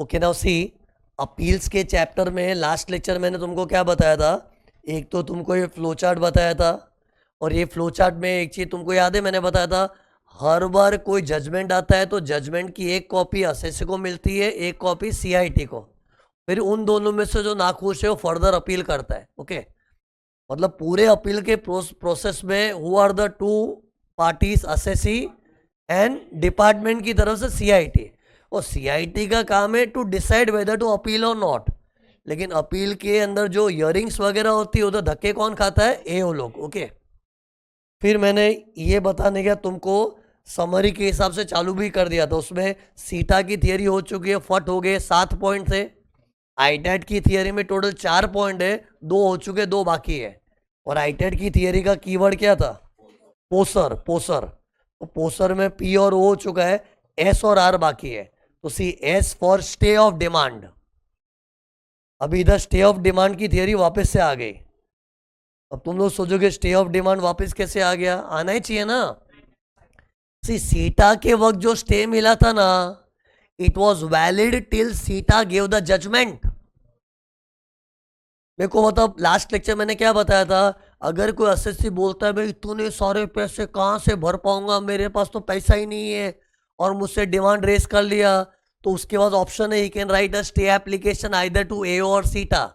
Okay now see, appeals के chapter में last lecture मैंने तुमको क्या बताया था? एक तो तुमको ये फ्लो चार्ट बताया था, और ये फ्लो चार्ट में एक चीज़ तुमको याद है, मैंने बताया था हर बार कोई जजमेंट आता है तो जजमेंट की एक कॉपी एसएससी को मिलती है, एक कॉपी सीआईटी को। फिर उन दोनों में से जो नाखुश है वो फर्दर अपील करता है। ओके, मतलब पूरे अपील के प्रोसेस में who are the two parties, SSC and department की तरफ से सीआईटी। और सीआईटी का काम है to decide whether to appeal और नॉट, लेकिन अपील के अंदर जो हियरिंग्स वगैरह होती है उधर धक्के कौन खाता है? एओ लोग। ओके, फिर मैंने ये बताने का तुमको समरी के हिसाब से चालू भी कर दिया था। उसमें सीटा की थियरी हो चुकी है, फट हो गए, 7 पॉइंट थे। आईटेट की थियरी में टोटल 4 पॉइंट है, 2 हो चुके, 2 बाकी है। और आईटेट की थियरी का कीवर्ड क्या था? पोसर। पोसर, तो पोसर में पी और ओ हो चुका है, एस और आर बाकी है। तो C, S for stay of demand. अभी इधर स्टे ऑफ डिमांड की थियरी वापस से आ गई। अब तुम लोग सोचोगे स्टे ऑफ डिमांड वापस कैसे आ गया? आना ही चाहिए ना। सी, सीटा के वक्त जो स्टे मिला था ना, इट वॉज वैलिड टिल सीटा गिव द जजमेंट। मेरे को मतलब लास्ट लेक्चर मैंने क्या बताया था, अगर कोई एसएससी बोलता है भाई इतने सारे पैसे कहाँ से भर पाऊंगा, मेरे पास तो पैसा ही नहीं है, और मुझसे डिमांड रेस कर लिया, तो उसके बाद ऑप्शन है, he can write a stay application either to AO or CIT A.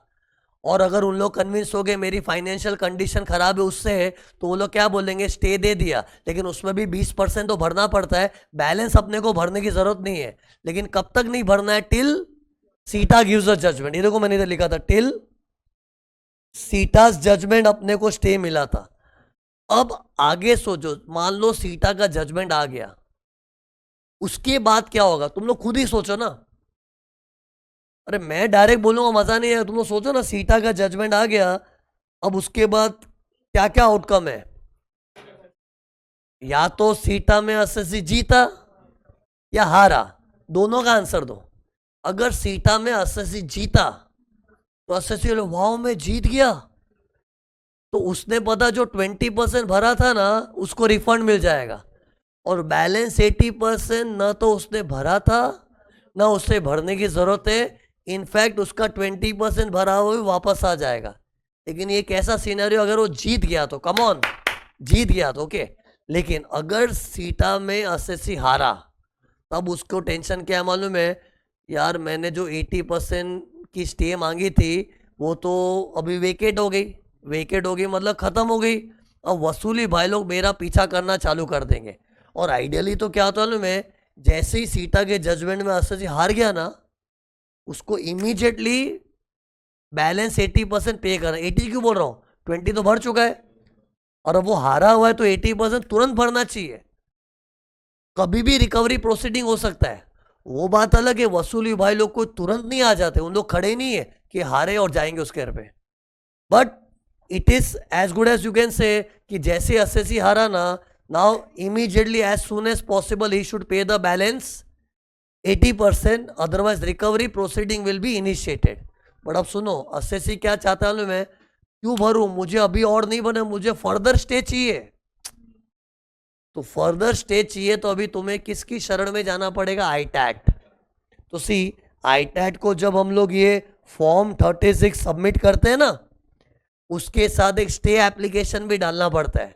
और अगर उन लोग कन्विंस हो गए मेरी फाइनेंशियल कंडीशन खराब है उससे है, तो वो लोग क्या बोलेंगे, स्टे दे दिया, लेकिन उसमें भी 20% तो भरना पड़ता है, बैलेंस अपने को भरने की जरूरत नहीं है। लेकिन कब तक नहीं भरना है? टिल सीटा गिव्स अ जजमेंट। ये देखो मैंने इधर लिखा था, टिल सीटास जजमेंट अपने को स्टे मिला था। अब आगे सोचो, मान लो सीटा का जजमेंट आ गया, उसके बाद क्या होगा? तुम लोग खुद ही सोचो ना। अरे मैं डायरेक्ट बोलूंगा मजा नहीं है, तुम लोग सोचो ना, सीटा का जजमेंट आ गया, अब उसके बाद क्या क्या आउटकम है? या तो सीटा में एसएससी जीता या हारा, दोनों का आंसर दो। अगर सीटा में एसएससी जीता तो एसएससी वाह मैं जीत गया, तो उसने पता जो 20% भरा था ना उसको रिफंड मिल जाएगा, और बैलेंस 80% न तो उसने भरा था ना उससे भरने की जरूरत है, इनफैक्ट उसका 20% भरा हुआ भी वापस आ जाएगा। लेकिन ये कैसा सिनेरियो, अगर वो जीत गया तो, कम ऑन, जीत गया तो ओके। लेकिन अगर सीटा में एसएससी हारा, तब उसको टेंशन क्या मालूम है? यार मैंने जो 80% की स्टे मांगी थी वो तो अभी वेकेट हो गई। वेकेट हो गई मतलब खत्म हो गई। अब वसूली भाई लोग मेरा पीछा करना चालू कर देंगे। और आइडियली तो क्या होता है मैं, जैसे ही सीटा के जजमेंट में एसएससी हार गया ना, उसको इमीडिएटली बैलेंस 80% पे करना। 80 क्यों बोल रहा हूँ, 20 तो भर चुका है, और अब वो हारा हुआ है तो 80% तुरंत भरना चाहिए। कभी भी रिकवरी प्रोसीडिंग हो सकता है, वो बात अलग है। वसूली भाई लोग को तुरंत नहीं आ जाते, उन लोग खड़े नहीं है कि हारे और जाएंगे उसके घर पे। But it is as good as you can say कि जैसे एसएससी हारा ना, now immediately as soon as possible he should pay the balance 80%, otherwise recovery proceeding will be initiated. But अब सुनो, एसएससी क्या चाहता है, मैं क्यों भरूं, मुझे अभी और नहीं बने, मुझे फर्दर स्टे चाहिए। तो फर्दर स्टे चाहिए तो अभी तुम्हें किसकी शरण में जाना पड़ेगा? आईटैट। तो सी, आईटैट को जब हम लोग ये फॉर्म 36 सबमिट करते हैं ना, उसके साथ एक स्टे एप्लीकेशन भी डालना पड़ता है।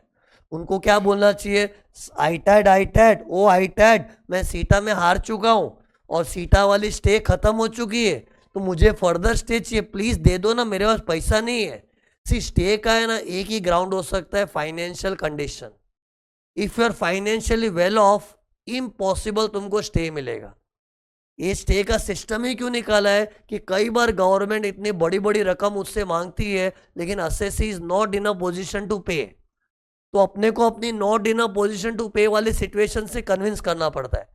उनको क्या बोलना चाहिए? आईटैट, आईटैट, ओ आईटैट, मैं सीटा में हार चुका हूं और सीटा वाली स्टे खत्म हो चुकी है, तो मुझे फर्दर स्टे चाहिए, प्लीज दे दो ना, मेरे पास पैसा नहीं है। सी, स्टे का है ना एक ही ग्राउंड हो सकता है, financial condition. If you are financially well off, impossible तुमको स्टे मिलेगा। ये स्टे का सिस्टम ही क्यों निकाला है कि कई बार गवर्नमेंट इतनी बड़ी बड़ी रकम उससे मांगती है, लेकिन SSC is not in a position to pay, तो अपने को अपनी not in a position to pay वाली सिचुएशन से कन्विंस करना पड़ता है।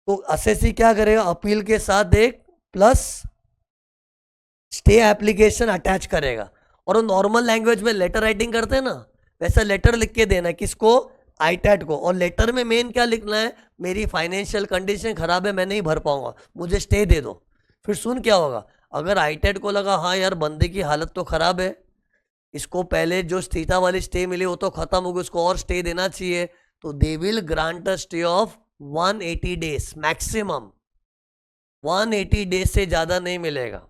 तो एसएससी क्या करेगा? अपील के साथ एक प्लस स्टे एप्लीकेशन अटैच करेगा, और वो नॉर्मल लैंग्वेज में लेटर राइटिंग करते हैं ना, वैसा लेटर लिख के देना है। किसको? आईटैट को। और लेटर में मेन क्या लिखना है? मेरी फाइनेंशियल कंडीशन खराब है, मैं नहीं भर पाऊंगा, मुझे स्टे दे दो। फिर सुन क्या होगा, अगर आईटैट को लगा हाँ यार बंदे की हालत तो खराब है, इसको पहले जो स्थिता वाली स्टे मिली वो तो खत्म हो गई, उसको और स्टे देना चाहिए, तो they will grant a stay of 180 days maximum. 180 days से ज्यादा नहीं मिलेगा।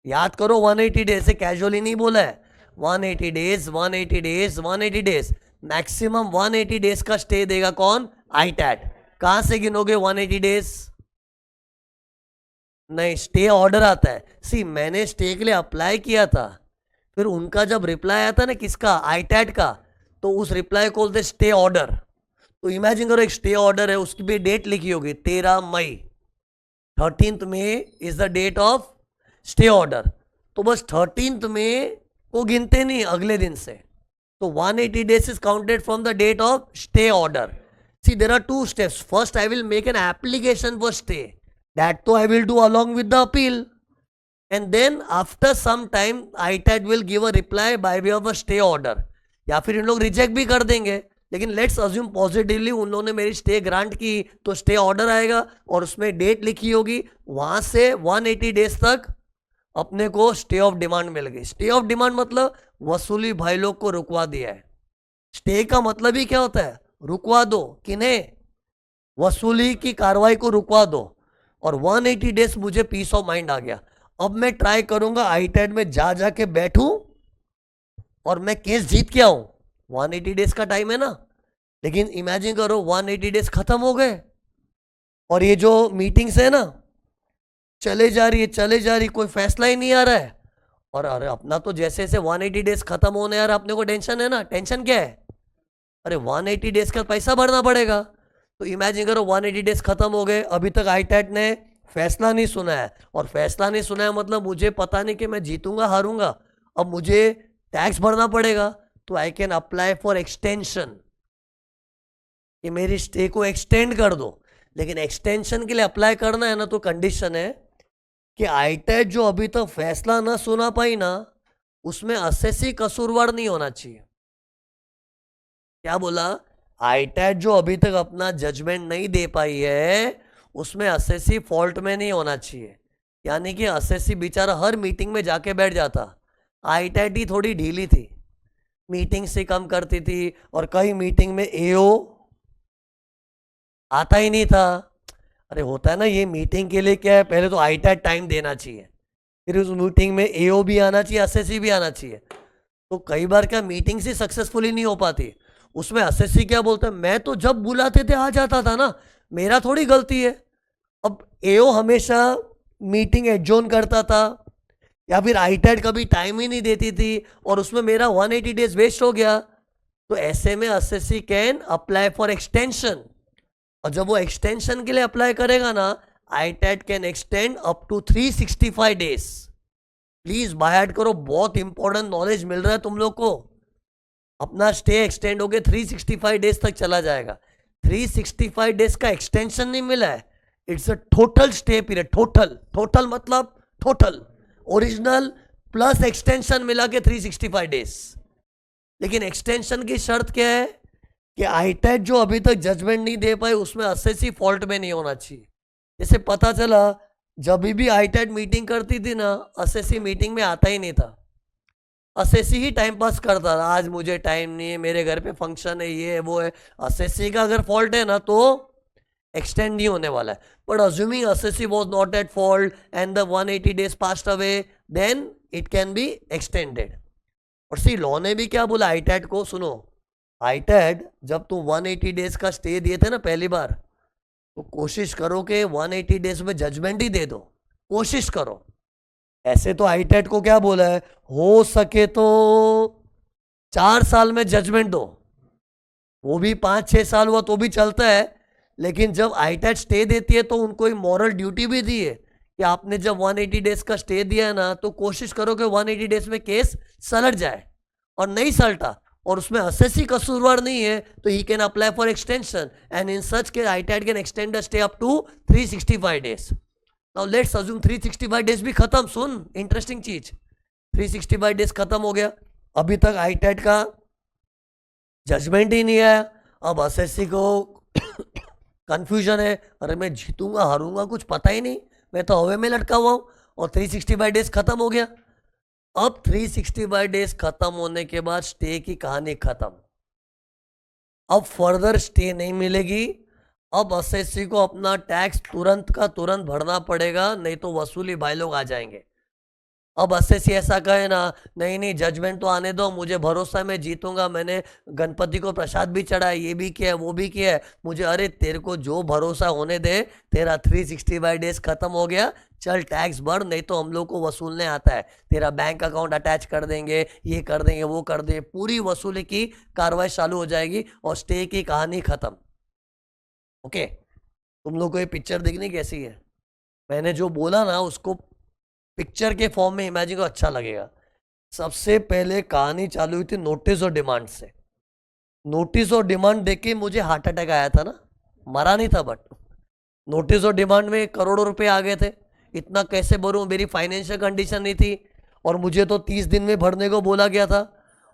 याद करो 180 डेज से कैजुअली नहीं बोला है। 180 days 180 days 180 days, maximum 180 days का स्टे देगा कौन? आईटैट। कहां से गिनोगे 180 डेज? नहीं, स्टे ऑर्डर आता है। सी मैंने स्टे के लिए अप्लाई किया था, फिर उनका जब रिप्लाई आया था ना, किसका? आईटैट का, तो उस रिप्लाई को बोलते स्टे ऑर्डर। तो इमेजिन करो एक स्टे ऑर्डर है, उसकी भी डेट लिखी होगी 13 मई, 13th May is the date of stay order. तो बस 13th मई को गिनते नहीं अगले दिन से, तो 180 days is counted from the date of stay order. See, there are two steps. First, I will make an application for stay. That too I will do along with the appeal. And then after some time, ITAT will give a reply by way of a stay order. या फिर इन लोग reject भी कर देंगे, लेकिन let's assume positively उन लोगों ने मेरी स्टे ग्रांट की, तो स्टे ऑर्डर आएगा और उसमें डेट लिखी होगी। वहां से 180 डेज तक अपने को स्टे ऑफ डिमांड मिल गई। स्टे ऑफ डिमांड मतलब वसूली भाई लोग को रुकवा दिया है। स्टे का मतलब ही क्या होता है? रुकवा दो। किन्हें? वसूली की कार्रवाई को रुकवा दो। और 180 डेज मुझे पीस ऑफ माइंड आ गया। अब मैं ट्राई करूंगा आईटैट में जा जाके बैठूं और मैं केस जीत के आऊं। 180 डेज का टाइम है ना, लेकिन इमेजिन करो 180 डेज खत्म हो गए और ये जो मीटिंग्स है ना चले जा रही, कोई फैसला ही नहीं आ रहा है। और अरे अपना तो जैसे जैसे 180 डेज खत्म होने यार, अपने को टेंशन है ना। टेंशन क्या है? अरे 180 डेज का पैसा भरना पड़ेगा। तो इमेजिन करो 180 डेज खत्म हो गए, अभी तक आईटैट ने फैसला नहीं सुना है। और फैसला नहीं सुना है मतलब मुझे पता नहीं कि मैं जीतूंगा हारूंगा। अब मुझे टैक्स भरना पड़ेगा, तो I can apply for extension कि मेरी स्टे को एक्सटेंड कर दो। लेकिन एक्सटेंशन के लिए अप्लाई करना है ना, तो कंडीशन है कि आईटैट जो अभी तक फैसला ना सुना पाई ना, उसमें असेसी कसूरवार नहीं होना चाहिए। क्या बोला? आईटैट जो अभी तक अपना जजमेंट नहीं दे पाई है, उसमें असेसी फॉल्ट में नहीं होना चाहिए। यानी कि असेसी बेचारा हर मीटिंग में जाके बैठ जाता। आईटैट ही थोड़ी ढीली थी, मीटिंग से कम करती थी, और कई मीटिंग में एओ आता ही नहीं था। अरे होता है ना, ये मीटिंग के लिए क्या है, पहले तो आईटैट टाइम देना चाहिए, फिर उस मीटिंग में एओ भी आना चाहिए, असेसी भी आना चाहिए। तो कई बार क्या मीटिंग से सक्सेसफुली नहीं हो पाती। उसमें असेसी क्या बोलता है, मैं तो जब बुलाते थे आ जाता था ना, मेरा थोड़ी गलती है। अब एओ हमेशा मीटिंग एडजोन करता था, या फिर आईटैट कभी टाइम ही नहीं देती थी, और उसमें मेरा 180 डेज वेस्ट हो गया। तो ऐसे में assessee can apply for extension, और जब वो एक्सटेंशन के लिए अप्लाई करेगा ना, ITAT can extend up to 365 days. Please buy करो, बहुत इंपॉर्टेंट नॉलेज मिल रहा है तुम लोग को। अपना स्टे एक्सटेंड हो गया 365 डेज तक चला जाएगा। 365 डेज का एक्सटेंशन नहीं मिला है, it's a total stay period. Total मतलब टोटल, ओरिजिनल प्लस एक्सटेंशन मिला के 365 डेज। लेकिन एक्सटेंशन की शर्त क्या है कि आईटैट जो अभी तक जजमेंट नहीं दे पाए, उसमें असेसी फॉल्ट में नहीं होना चाहिए। जैसे पता चला जब भी आईटैट मीटिंग करती थी ना, असेसी मीटिंग में आता ही नहीं था, असेसी ही टाइम पास करता था। आज मुझे टाइम नहीं है, मेरे घर पे फंक्शन है, ये है वो है। असेसी का अगर फॉल्ट है ना, तो एक्सटेंड नहीं होने वाला है। But assuming assessee was not at fault and the 180 days passed away, then it can be extended. और सी लॉ ने भी क्या बोला आईटैट को, सुनो, आईटैट जब तुम 180 डेज का स्टे दिए थे ना पहली बार, तो कोशिश करो कि 180 डेज में जजमेंट ही दे दो, कोशिश करो। ऐसे तो आईटैट को क्या बोला है, हो सके तो 4 साल में जजमेंट दो, वो भी 5-6 साल हुआ तो भी चलता है। लेकिन जब आईटैट स्टे देती है तो उनको एक मॉरल ड्यूटी भी दी है कि आपने जब 180 डेज का स्टे दिया है ना, तो कोशिश करो कि 180 डेज में केस सलट जाए। और नहीं सलटा और उसमें असेसी कसूरवार नहीं है, तो he can apply for extension, and in such case ITAT can extend the stay up to 365 days. Now let's assume 365 days भी खत्म। सुन इंटरेस्टिंग चीज, 365 डेज खत्म हो गया, अभी तक आईटैट का जजमेंट ही नहीं आया। अब असेसी को कंफ्यूजन है, अरे मैं जीतूंगा हारूंगा कुछ पता ही नहीं, मैं तो हवे में लटका हुआ हूं। और 365 डेज खत्म हो गया। अब 365 डेज खत्म होने के बाद स्टे की कहानी खत्म। अब फर्दर स्टे नहीं मिलेगी, अब एसएससी को अपना टैक्स तुरंत का तुरंत भरना पड़ेगा, नहीं तो वसूली भाई लोग आ जाएंगे। अब एसएससी ऐसा कहे ना, नहीं नहीं जजमेंट तो आने दो, मुझे भरोसा है मैं जीतूंगा, मैंने गणपति को प्रसाद भी चढ़ाया, ये भी किया है वो भी किया है मुझे, अरे तेरे को जो भरोसा होने दे, तेरा 365 डेज खत्म हो गया, चल टैक्स भर, नहीं तो हम लोग को वसूलने आता है, तेरा बैंक अकाउंट अटैच कर देंगे, ये कर देंगे वो कर देंगे, पूरी वसूली की कार्रवाई चालू हो जाएगी और स्टे की कहानी खत्म। ओके, तुम लोग को ये पिक्चर देखनी कैसी है, मैंने जो बोला ना उसको पिक्चर के फॉर्म में इमेजिन को, अच्छा लगेगा। सबसे पहले कहानी चालू हुई थी नोटिस और डिमांड से। नोटिस और डिमांड देख के मुझे हार्ट अटैक आया था ना, मरा नहीं था, बट नोटिस और डिमांड में करोड़ों रुपए आ गए थे, इतना कैसे भरूं, मेरी फाइनेंशियल कंडीशन नहीं थी और मुझे तो 30 दिन में भरने को बोला गया था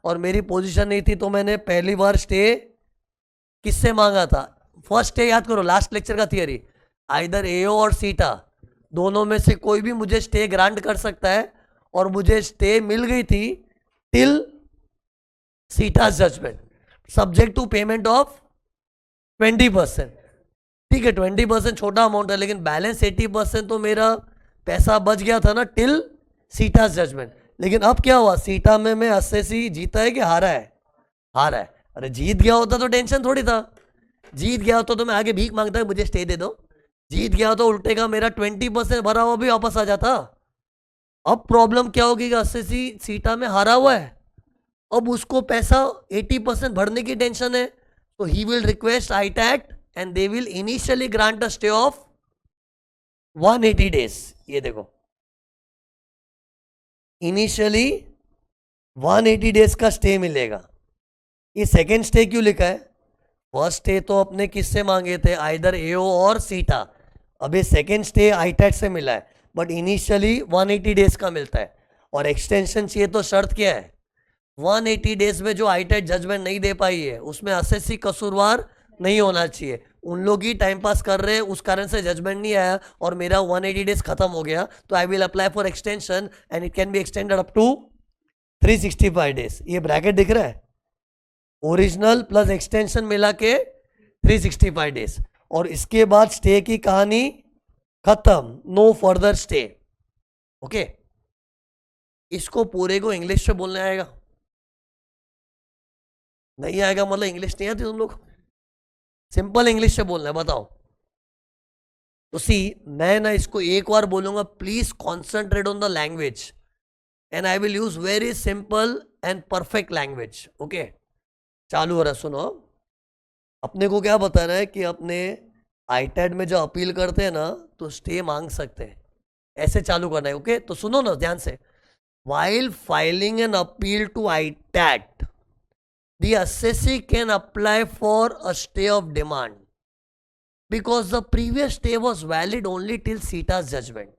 और मेरी पोजीशन नहीं थी, तो मैंने पहली बार स्टे किससे मांगा था? फर्स्ट स्टे याद करो, लास्ट लेक्चर का थियरी, आइदर एओ और सीटा, दोनों में से कोई भी मुझे स्टे ग्रांट कर सकता है और मुझे स्टे मिल गई थी till CITA judgment, subject to payment of 20%। ठीक है, 20% छोटा अमाउंट है, लेकिन बैलेंस 80% तो मेरा पैसा बच गया था ना टिल सीटा जजमेंट। लेकिन अब क्या हुआ, सीटा में मैं एसएससी जीता है कि हारा है? हारा है। अरे जीत गया होता तो टेंशन थोड़ी था, जीत गया होता तो मैं आगे भीख मांगता है मुझे स्टे दे दो, जीत गया तो उल्टे का मेरा 20% भरा हुआ भी वापस आ जाता। अब प्रॉब्लम क्या होगी कि एसएससी सीटा में हारा हुआ है, अब उसको पैसा 80% भरने की टेंशन है, तो he will request ITAT and they will initially grant a stay of 180 days. ये देखो, इनिशियली 180 डेज का स्टे मिलेगा। ये सेकेंड स्टे क्यों लिखा है? फर्स्ट स्टे तो अपने किससे मांगे थे, आइदर एओ और सीटा, अभी सेकेंड स्टे आईटैट से मिला है, बट इनिशियली 180 डेज का मिलता है। और एक्सटेंशन चाहिए तो शर्त क्या है, 180 डेज में जो आईटैट जजमेंट नहीं दे पाई है उसमें एसएससी कसूरवार नहीं होना चाहिए, उन लोग ही टाइम पास कर रहे हैं, उस कारण से जजमेंट नहीं आया और मेरा 180 डेज खत्म हो गया, तो I will apply for extension and it can be extended up to 365 days. ये ब्रैकेट दिख रहा है, ओरिजिनल प्लस एक्सटेंशन मिला के 365 डेज, और इसके बाद स्टे की कहानी खत्म, नो फर्दर स्टे। ओके, इसको पूरे को इंग्लिश में बोलने आएगा? नहीं आएगा, मतलब इंग्लिश नहीं आती तुम लोग, सिंपल इंग्लिश से बोलना है, बताओ। तो सी, मैं ना इसको एक बार बोलूंगा, please concentrate on the language and I will use very simple and perfect language. Okay, चालू हो रहा, सुनो। अपने को क्या बताना है कि अपने आईटैट में जो अपील करते हैं ना तो स्टे मांग सकते हैं, ऐसे चालू करना है। ओके, तो सुनो ना ध्यान से, while filing an appeal to ITAT, the assessee can apply for a stay of demand because the previous stay was valid only till CETA's judgment.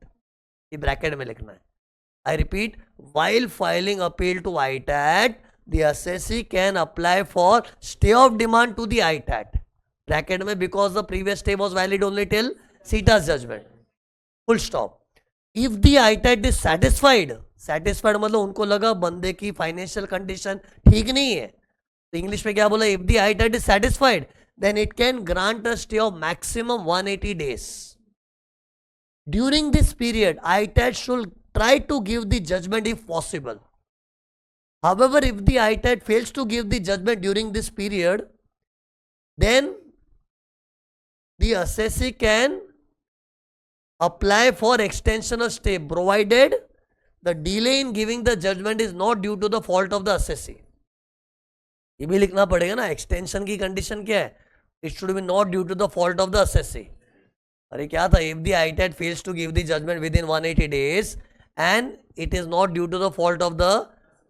ये ब्रैकेट में लिखना है। I repeat, while filing appeal to ITAT, the assessee can apply for stay of demand to the ITAT. Bracket में because the previous stay was valid only till CETA's judgment. Full stop. If the ITAT is satisfied, satisfied मतलब उनको लगा बंदे की financial condition ठीक नहीं है, तो इंग्लिश में क्या बोला, if the ITAT is satisfied then it can grant a stay of maximum 180 days. During this period ITAT should try to give the judgement if possible. However, if the ITAT fails to give the judgment during this period, then the assessee can apply for extension of stay provided the delay in giving the judgment is not due to the fault of the assessee. ये भी लिखना पड़ेगा ना, extension की condition क्या है, it should be not due to the fault of the assessee. अरे क्या था, if the ITAT fails to give the judgement within 180 days and it is not due to the fault of the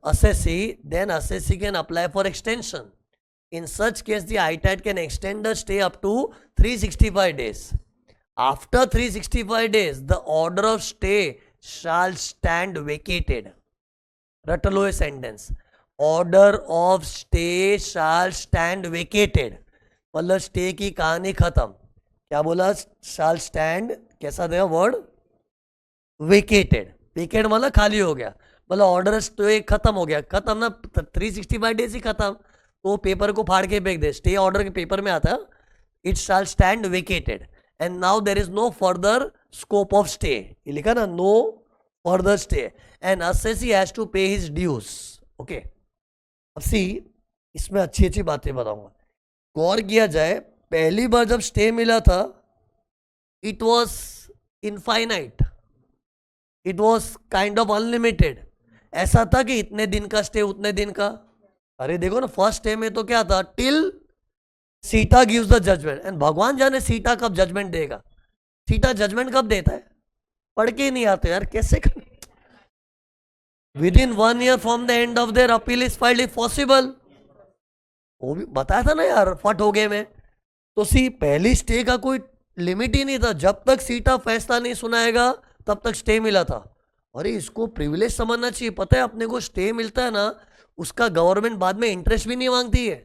assessee, then assessee can apply for extension. In such case, the ITAT can extend the stay up to 365 days. After 365 days, the order of stay shall stand vacated. रट लो ये sentence, order of stay shall stand vacated, मतलब stay की कहानी खत्म। क्या बोला, शाल stand, कैसा दिया वर्ड, वेकेटेड। वेकेट मतलब खाली हो गया, मतलब ऑर्डर स्टे खत्म हो गया, खत्म ना, 365 डेज ही खत्म, तो पेपर को फाड़ के फेंक दे, स्टे ऑर्डर के पेपर में आता है, it shall stand vacated and now there is no further scope of stay, ये लिखा ना, no further stay and assessee has to pay his dues. Okay, अब सी इसमें अच्छी अच्छी बातें बताऊंगा। गौर किया जाए, पहली बार जब स्टे मिला था it was infinite, it was kind of unlimited. ऐसा था कि इतने दिन का स्टे, उतने दिन का। अरे देखो ना, फर्स्ट स्टे में तो क्या था, till CITA gives the judgment, and भगवान जाने सीता कब जजमेंट देगा। सीता जजमेंट कब देता है, पढ़ के ही नहीं आते यार, कैसे कर? With in 1 year from the end of their appeal is filed if possible. वो भी बताया था ना यार, फट हो गए में। तो सी पहली स्टे का कोई लिमिट ही नहीं था, जब तक सीता फैसला नहीं सुनाएगा तब तक स्टे मिला था। अरे इसको प्रिविलेज समझना चाहिए। पता है अपने को स्टे मिलता है ना, उसका गवर्नमेंट बाद में इंटरेस्ट भी नहीं मांगती है।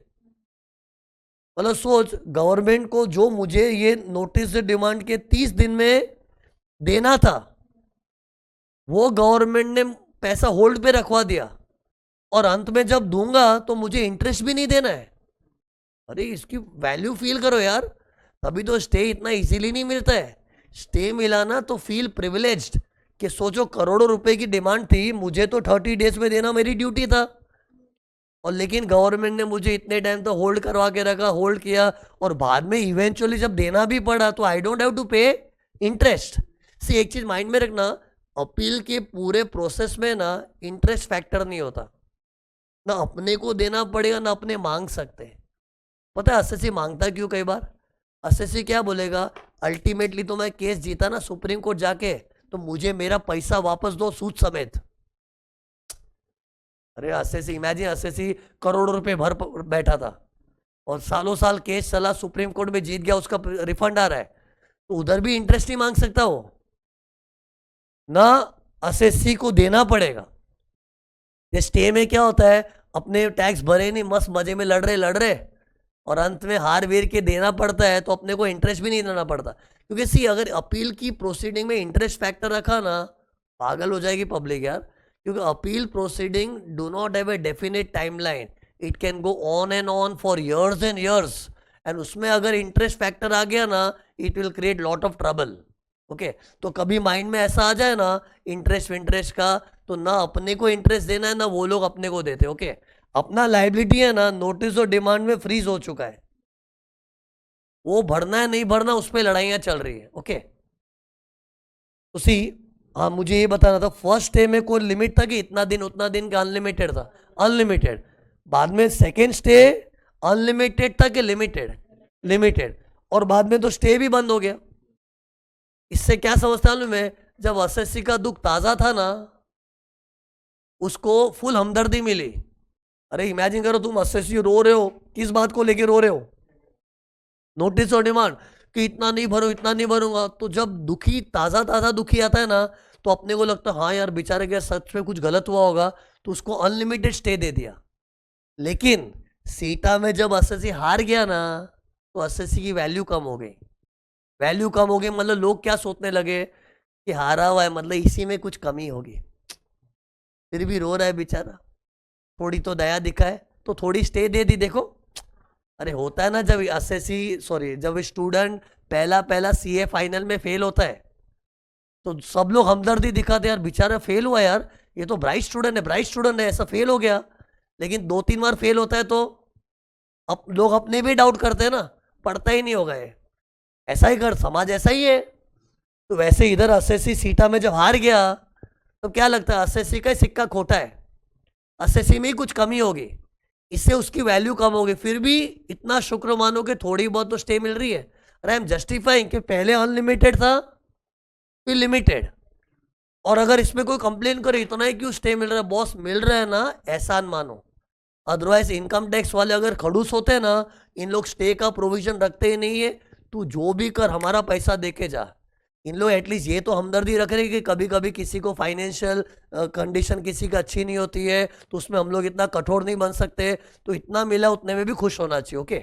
मतलब सोच, गवर्नमेंट को जो मुझे ये नोटिस डिमांड के 30 दिन में देना था, वो गवर्नमेंट ने पैसा होल्ड पे रखवा दिया, और अंत में जब दूंगा तो मुझे इंटरेस्ट भी नहीं देना है। अरे इसकी वैल्यू फील करो यार, तभी तो स्टे इतना इजीली नहीं मिलता है। स्टे मिला ना तो फील प्रिविलेज्ड, कि सोचो करोड़ों रुपए की डिमांड थी, मुझे तो 30 डेज में देना मेरी ड्यूटी था, और लेकिन गवर्नमेंट ने मुझे इतने टाइम तो होल्ड करवा के रखा, होल्ड किया, और बाद में इवेंचुअली जब देना भी पड़ा तो आई डोंट हैव टू पे इंटरेस्ट। सी एक चीज माइंड में रखना, अपील के पूरे प्रोसेस में ना इंटरेस्ट फैक्टर नहीं होता, ना अपने को देना पड़ेगा ना अपने मांग सकते हैं। पता है असेसी मांगता क्यों? कई बार असेसी क्या बोलेगा, अल्टीमेटली तो मैं केस जीता ना सुप्रीम कोर्ट जाके, तो मुझे मेरा पैसा वापस दो सूद समेत। अरे असेसी, इमेजिन असेसी करोड़ों रुपए भर बैठा था और सालों साल केस चला, सुप्रीम कोर्ट में जीत गया, उसका रिफंड आ रहा है, तो उधर भी इंटरेस्ट नहीं मांग सकता वो ना, असेसी को देना पड़ेगा। ये स्टे में क्या होता है, अपने टैक्स भरे नहीं, मस्त मजे में लड़ रहे और अंत में हार वीर के देना पड़ता है, तो अपने को इंटरेस्ट भी नहीं देना पड़ता। क्योंकि सी अगर अपील की प्रोसीडिंग में इंटरेस्ट फैक्टर रखा ना, पागल हो जाएगी पब्लिक यार। क्योंकि appeal proceeding do not have a definite timeline, it can go on and on for years and years, and उसमें अगर इंटरेस्ट फैक्टर आ गया ना, it will create lot of trouble. Okay, तो कभी माइंड में ऐसा आ जाए ना इंटरेस्ट का, तो ना अपने को इंटरेस्ट देना है ना वो लोग अपने को देते। ओके, अपना लाइबिलिटी है ना नोटिस और डिमांड में फ्रीज हो चुका है, वो भरना है नहीं भरना उस पर लड़ाइयां चल रही है। ओके, तो सी हाँ, मुझे ये बताना था, फर्स्ट स्टे में कोई लिमिट था कि इतना दिन उतना दिन का, अनलिमिटेड था, अनलिमिटेड। बाद में सेकेंड स्टे अनलिमिटेड था कि लिमिटेड, लिमिटेड, और बाद में तो स्टे भी बंद हो गया। इससे क्या समझता हूं मैं, जब असेसी का दुख ताजा था ना, उसको फुल हमदर्दी मिली। अरे इमेजिन करो तुम असेसी रो रहे हो, किस बात को लेके रो रहे हो, नोटिस और डिमांड कि इतना नहीं भरो, इतना नहीं भरूंगा। तो जब दुखी ताजा दुखी आता है ना, तो अपने को लगता है हाँ यार बेचारे के सच में कुछ गलत हुआ होगा, तो उसको अनलिमिटेड स्टे दे दिया। लेकिन सीता में जब असेसी हार गया ना, तो असेसी की वैल्यू कम हो गई, वैल्यू कम हो गई। मतलब लोग क्या सोचने लगे कि हारा हुआ है, मतलब इसी में कुछ कमी होगी, फिर भी रो रहा है बेचारा, थोड़ी तो दया दिखाए, तो थोड़ी स्टे दे दी। देखो, अरे होता है ना जब जब स्टूडेंट पहला सीए फाइनल में फेल होता है, तो सब लोग हमदर्दी दिखाते हैं, यार बेचारा फेल हुआ यार, ये तो ब्राइट स्टूडेंट है, ऐसा फेल हो गया। लेकिन 2-3 बार फेल होता है तो लोग अपने भी डाउट करते हैं ना, पढ़ता ही नहीं होगा ये, ऐसा ही कर, समाज ऐसा ही है। तो वैसे इधर असेसी सीटा में जब हार गया, तो क्या लगता है असेसी का सिक्का खोटा है, असेसी में ही कुछ कमी होगी, इससे उसकी वैल्यू कम होगी। फिर भी इतना शुक्र मानो कि थोड़ी बहुत तो स्टे मिल रही है। अरे आई एम जस्टिफाइंग कि पहले अनलिमिटेड था फिर लिमिटेड, और अगर इसमें कोई कंप्लेन करे इतना ही क्यों स्टे मिल रहा है, बॉस मिल रहा है ना, एहसान मानो। अदरवाइज इनकम टैक्स वाले अगर खड़ूस होते हैं ना, इन लोग स्टे का प्रोविजन रखते ही नहीं है, तू जो भी कर हमारा पैसा देके जा। इन लोग एटलीस्ट ये तो हमदर्दी रख रहे हैं कि कभी कभी किसी को फाइनेंशियल कंडीशन किसी का अच्छी नहीं होती है, तो उसमें हम लोग इतना कठोर नहीं बन सकते, तो इतना मिला उतने में भी खुश होना चाहिए। ओके।